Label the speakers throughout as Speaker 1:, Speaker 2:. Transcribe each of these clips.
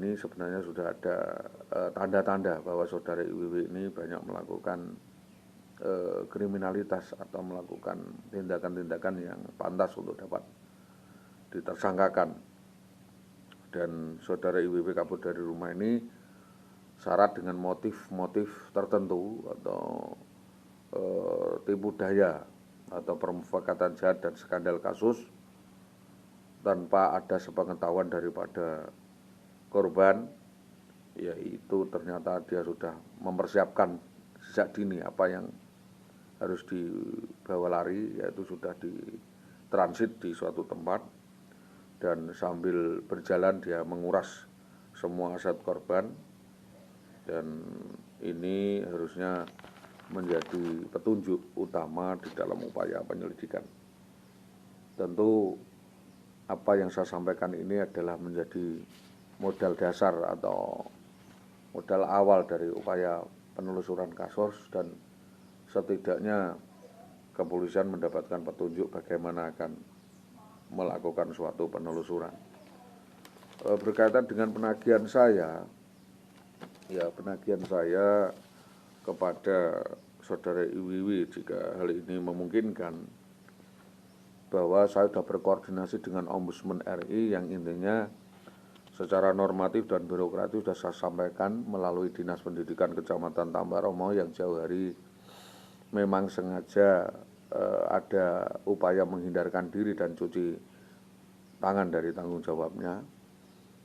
Speaker 1: ini sebenarnya sudah ada tanda-tanda bahwa saudara IWW ini banyak melakukan kriminalitas atau melakukan tindakan-tindakan yang pantas untuk dapat ditersangkakan. Dan saudara IWW kabur dari rumah ini syarat dengan motif-motif tertentu atau tipu daya atau permufakatan jahat dan skandal kasus tanpa ada sepengetahuan daripada korban, yaitu ternyata dia sudah mempersiapkan sejak dini apa yang harus dibawa lari, yaitu sudah ditransit di suatu tempat dan sambil berjalan dia menguras semua aset korban, dan ini harusnya menjadi petunjuk utama di dalam upaya penyelidikan. Tentu apa yang saya sampaikan ini adalah menjadi modal dasar atau modal awal dari upaya penelusuran kasus, dan setidaknya kepolisian mendapatkan petunjuk bagaimana akan melakukan suatu penelusuran. Berkaitan dengan penagihan saya kepada saudara IWW, jika hal ini memungkinkan, bahwa saya sudah berkoordinasi dengan Ombudsman RI yang intinya secara normatif dan birokratis sudah saya sampaikan melalui Dinas Pendidikan Kecamatan Tambaromo yang jauh hari memang sengaja ada upaya menghindarkan diri dan cuci tangan dari tanggung jawabnya,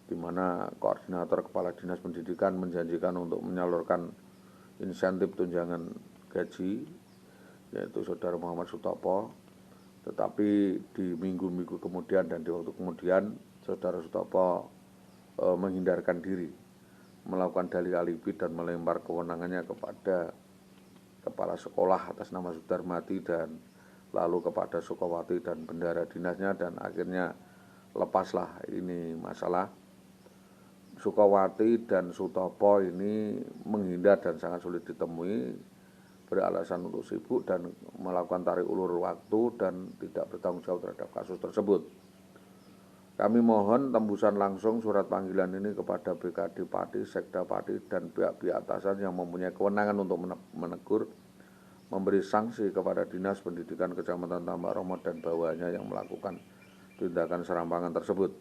Speaker 1: di mana koordinator kepala Dinas Pendidikan menjanjikan untuk menyalurkan insentif tunjangan gaji, yaitu saudara Muhammad Sutopo. Tetapi di minggu-minggu kemudian dan di waktu kemudian saudara Sutopo menghindarkan diri, melakukan dalih alibi dan melempar kewenangannya kepada kepala sekolah atas nama Sudarmati dan lalu kepada Sukawati dan bendara dinasnya, dan akhirnya lepaslah ini masalah. Sukawati dan Sutopo ini menghindar dan sangat sulit ditemui, beralasan untuk sibuk dan melakukan tarik ulur waktu dan tidak bertanggung jawab terhadap kasus tersebut. Kami mohon tembusan langsung surat panggilan ini kepada BKD Pati, Sekda Pati, dan pihak-pihak atasan yang mempunyai kewenangan untuk menegur, memberi sanksi kepada Dinas Pendidikan Kecamatan Tambaromo dan bawahannya yang melakukan tindakan serampangan tersebut.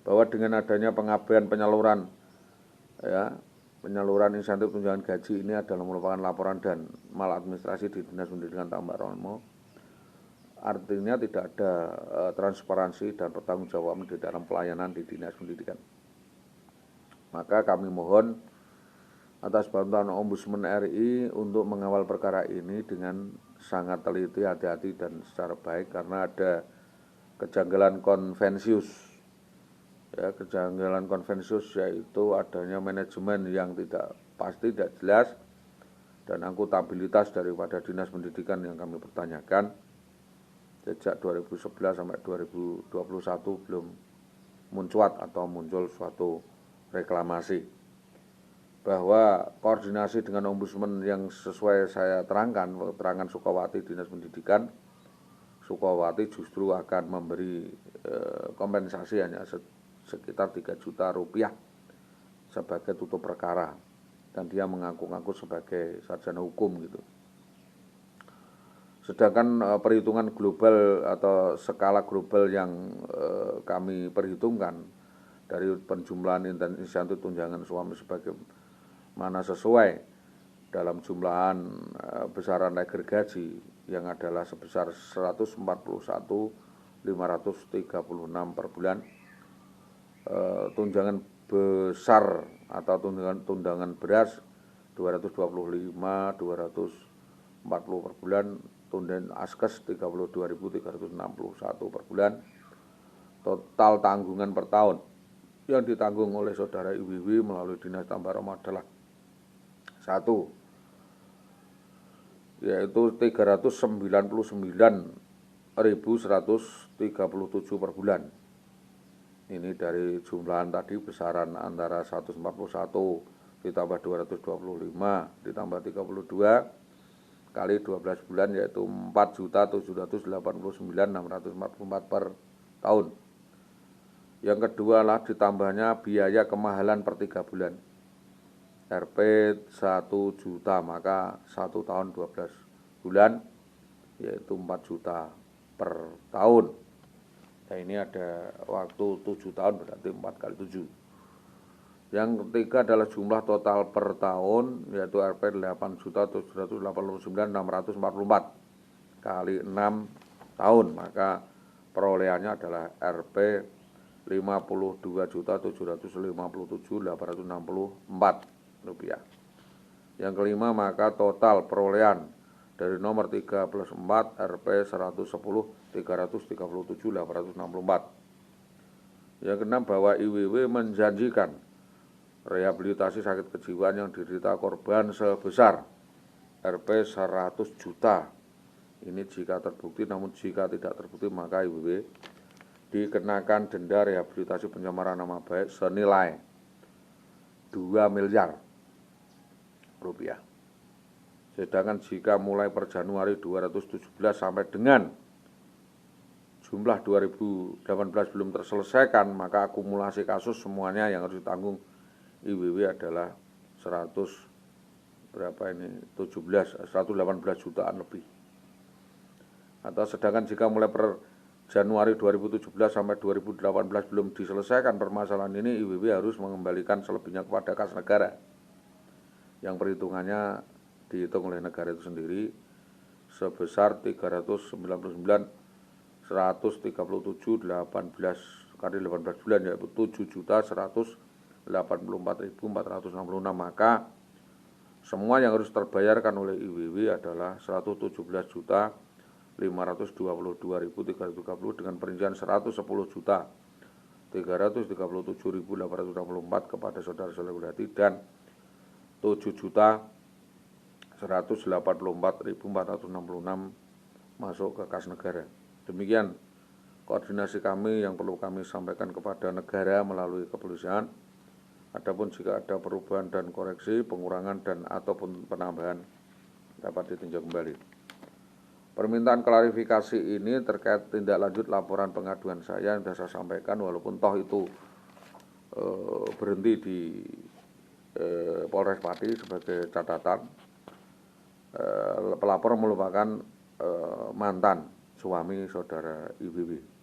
Speaker 1: Bahwa dengan adanya pengabaian penyaluran insentif tunjangan gaji ini adalah merupakan laporan dan maladministrasi di Dinas Pendidikan Tambaromo, artinya tidak ada transparansi dan pertanggungjawaban di dalam pelayanan di Dinas Pendidikan. Maka kami mohon atas bantuan Ombudsman RI untuk mengawal perkara ini dengan sangat teliti, hati-hati dan secara baik, karena ada kejanggalan konvensius. Kejanggalan konvensius yaitu adanya manajemen yang tidak pasti, tidak jelas, dan akuntabilitas daripada Dinas Pendidikan yang kami pertanyakan. Sejak 2011 sampai 2021 belum muncul suatu reklamasi. Bahwa koordinasi dengan Ombudsman yang sesuai saya terangkan, keterangan Sukawati Dinas Pendidikan, Sukawati justru akan memberi kompensasi hanya sekitar 3 juta rupiah sebagai tutup perkara, dan dia mengaku-ngaku sebagai sarjana hukum gitu. Sedangkan perhitungan global atau skala global yang kami perhitungkan dari penjumlahan insentif tunjangan suami sebagai mana sesuai dalam jumlahan besaran leger gaji yang adalah sebesar 141.536 per bulan. Tunjangan besar atau tunjangan beras 225.240 per bulan, tunjangan askes 32.361 per bulan. Total tanggungan per tahun yang ditanggung oleh saudara IWW melalui Dinas Tambaromo adalah 1, yaitu 399.137 per bulan. Ini dari jumlahan tadi besaran antara 141 ditambah 225 ditambah 32 kali 12 bulan, yaitu 4.789.644 per tahun. Yang kedua adalah ditambahnya biaya kemahalan per 3 bulan. Rp 1 juta, maka 1 tahun 12 bulan, yaitu 4 juta per tahun. Nah, ini ada waktu 7 tahun, berarti 4 kali 7. Yang ketiga adalah jumlah total per tahun, yaitu Rp 8.789.644 kali 6 tahun, maka perolehannya adalah Rp 52.757.864 rupiah. Yang kelima, maka total perolehan dari nomor 3 plus 4 Rp 110.337.864. Yang keenam, bahwa IWW menjanjikan rehabilitasi sakit kejiwaan yang diderita korban sebesar Rp 100 juta. Ini jika terbukti, namun jika tidak terbukti maka IWW dikenakan denda rehabilitasi pencemaran nama baik senilai 2 miliar rupiah. Sedangkan jika mulai per Januari 2017 sampai dengan jumlah 2018 belum terselesaikan, maka akumulasi kasus semuanya yang harus ditanggung IWW adalah 118 jutaan lebih. Atau sedangkan jika mulai per Januari 2017 sampai 2018 belum diselesaikan permasalahan ini, IWW harus mengembalikan selebihnya kepada kas negara, yang perhitungannya dihitung oleh negara itu sendiri sebesar 399.137.18 kali 18 bulan, yaitu 7.184.466. Maka semua yang harus terbayarkan oleh IWW adalah 117.522.330 dengan perincian 110.337.864 kepada saudara-saudara dan 7.184.466 masuk ke kas negara. Demikian koordinasi kami yang perlu kami sampaikan kepada negara melalui kepolisian. Adapun jika ada perubahan dan koreksi, pengurangan dan ataupun penambahan dapat ditinjau kembali. Permintaan klarifikasi ini terkait tindak lanjut laporan pengaduan saya yang sudah saya sampaikan, walaupun toh itu berhenti di Polres Pati sebagai catatan. Pelapor merupakan mantan suami saudara IWW.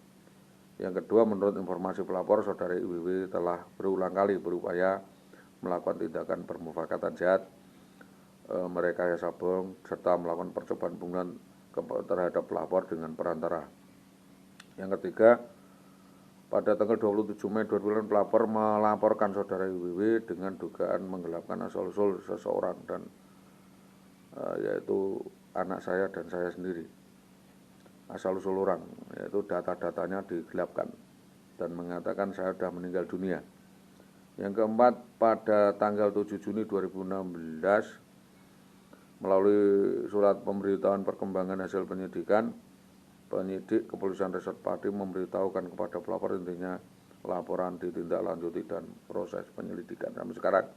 Speaker 1: Yang kedua, menurut informasi pelapor, saudara IWW telah berulang kali berupaya melakukan tindakan permufakatan jahat, merekayasa bohong, serta melakukan percobaan pembunuhan terhadap pelapor dengan perantara. Yang ketiga, pada tanggal 27 Mei 2009 pelapor melaporkan saudara IWW dengan dugaan menggelapkan asal-usul seseorang dan yaitu anak saya dan saya sendiri. Asal-usul orang, yaitu data-datanya digelapkan dan mengatakan saya sudah meninggal dunia. Yang keempat, pada tanggal 7 Juni 2016 melalui surat pemberitahuan perkembangan hasil penyidikan, penyidik Kepolisian Resort Pati memberitahukan kepada pelapor intinya laporan ditindaklanjuti dan proses penyelidikan sampai sekarang.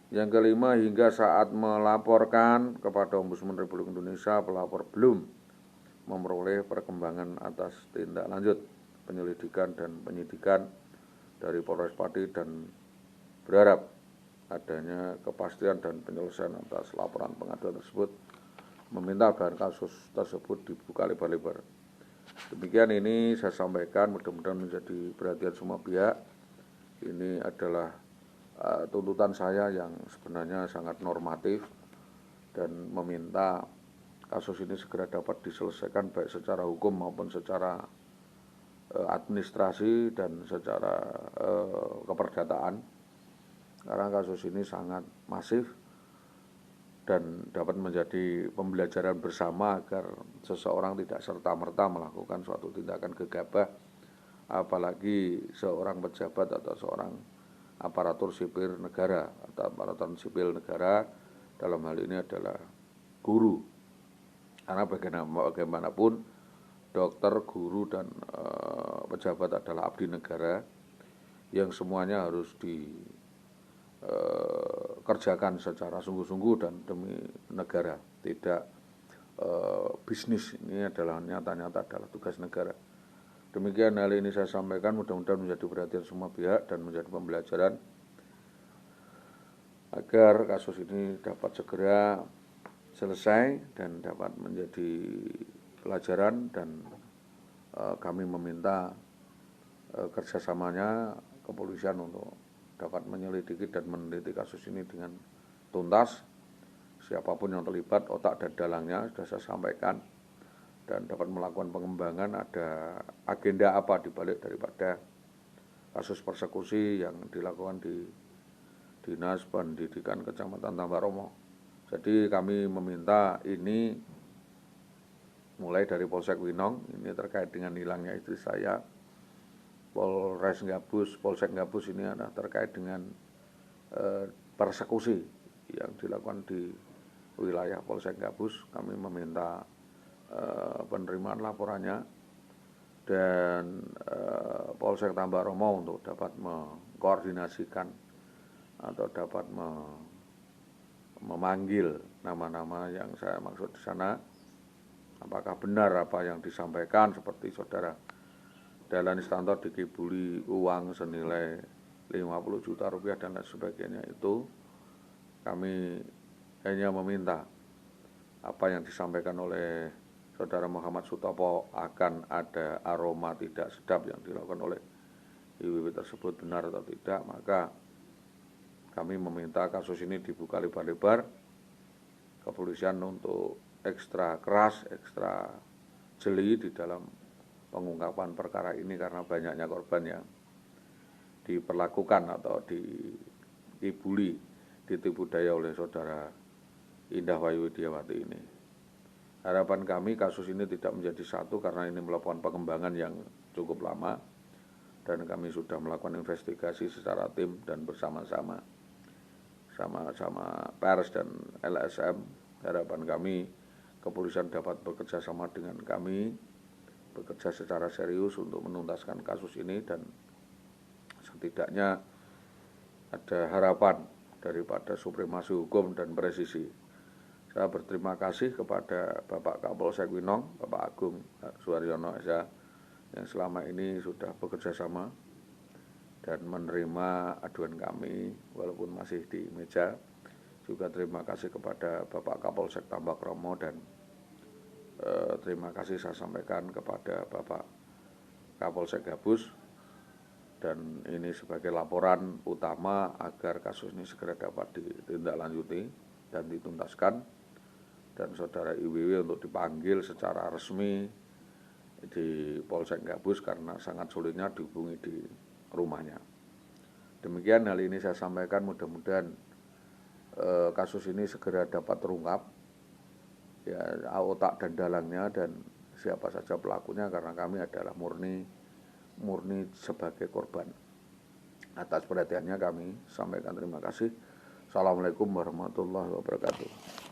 Speaker 1: Yang kelima, hingga saat melaporkan kepada Ombudsman Republik Indonesia, pelapor belum memperoleh perkembangan atas tindak lanjut penyelidikan dan penyidikan dari Polres Pati dan berharap adanya kepastian dan penyelesaian atas laporan pengaduan tersebut, meminta agar kasus tersebut dibuka lebar-lebar. Demikian ini saya sampaikan, mudah-mudahan menjadi perhatian semua pihak. Ini adalah tuntutan saya yang sebenarnya sangat normatif dan meminta kasus ini segera dapat diselesaikan baik secara hukum maupun secara administrasi dan secara keperdataan, karena kasus ini sangat masif dan dapat menjadi pembelajaran bersama agar seseorang tidak serta-merta melakukan suatu tindakan gegabah, apalagi seorang pejabat atau seorang aparatur sipil negara atau aparatur sipil negara, dalam hal ini adalah guru. Karena bagaimanapun dokter, guru, dan pejabat adalah abdi negara yang semuanya harus dikerjakan secara sungguh-sungguh dan demi negara, tidak bisnis. Ini adalah nyata-nyata adalah tugas negara. Demikian hal ini saya sampaikan, mudah-mudahan menjadi perhatian semua pihak dan menjadi pembelajaran agar kasus ini dapat segera selesai dan dapat menjadi pelajaran, dan kami meminta kerjasamanya kepolisian untuk dapat menyelidiki dan meneliti kasus ini dengan tuntas. Siapapun yang terlibat, otak dan dalangnya sudah saya sampaikan, dan dapat melakukan pengembangan ada agenda apa dibalik daripada kasus persekusi yang dilakukan di Dinas Pendidikan Kecamatan Tambaromo. Jadi kami meminta ini mulai dari Polsek Winong, ini terkait dengan hilangnya istri saya, Polres Gabus, Polsek Gabus ini adalah terkait dengan persekusi yang dilakukan di wilayah Polsek Gabus. Kami meminta penerimaan laporannya, dan Polsek Tambaromo untuk dapat mengkoordinasikan atau dapat memanggil nama-nama yang saya maksud di sana. Apakah benar apa yang disampaikan seperti saudara Dahlan Istanto dikibuli uang senilai 50 juta rupiah dan lain sebagainya. Itu kami hanya meminta apa yang disampaikan oleh Saudara Muhammad Sutopo akan ada aroma tidak sedap yang dilakukan oleh IWW tersebut benar atau tidak, maka kami meminta kasus ini dibuka lebar-lebar, kepolisian untuk ekstra keras, ekstra jeli di dalam pengungkapan perkara ini, karena banyaknya korban yang diperlakukan atau dibully, ditipu daya oleh saudara Indah Wayu Widiawati ini. Harapan kami kasus ini tidak menjadi satu, karena ini melakukan pengembangan yang cukup lama, dan kami sudah melakukan investigasi secara tim dan bersama-sama pers dan LSM. Harapan kami kepolisian dapat bekerja sama dengan kami, bekerja secara serius untuk menuntaskan kasus ini, dan setidaknya ada harapan daripada supremasi hukum dan presisi. Saya berterima kasih kepada Bapak Kapolsek Winong, Bapak Agung Suharyono SH, yang selama ini sudah bekerja sama dan menerima aduan kami walaupun masih di meja. Juga terima kasih kepada Bapak Kapolsek Tambakromo, dan terima kasih saya sampaikan kepada Bapak Kapolsek Gabus, dan ini sebagai laporan utama agar kasus ini segera dapat ditindaklanjuti dan dituntaskan, dan saudara IWW untuk dipanggil secara resmi di Polsek Gabus karena sangat sulitnya dihubungi di rumahnya. Demikian hal ini saya sampaikan, mudah-mudahan kasus ini segera dapat terungkap, ya, otak dan dalangnya dan siapa saja pelakunya, karena kami adalah murni sebagai korban. Atas perhatiannya kami sampaikan terima kasih. Assalamualaikum warahmatullahi wabarakatuh.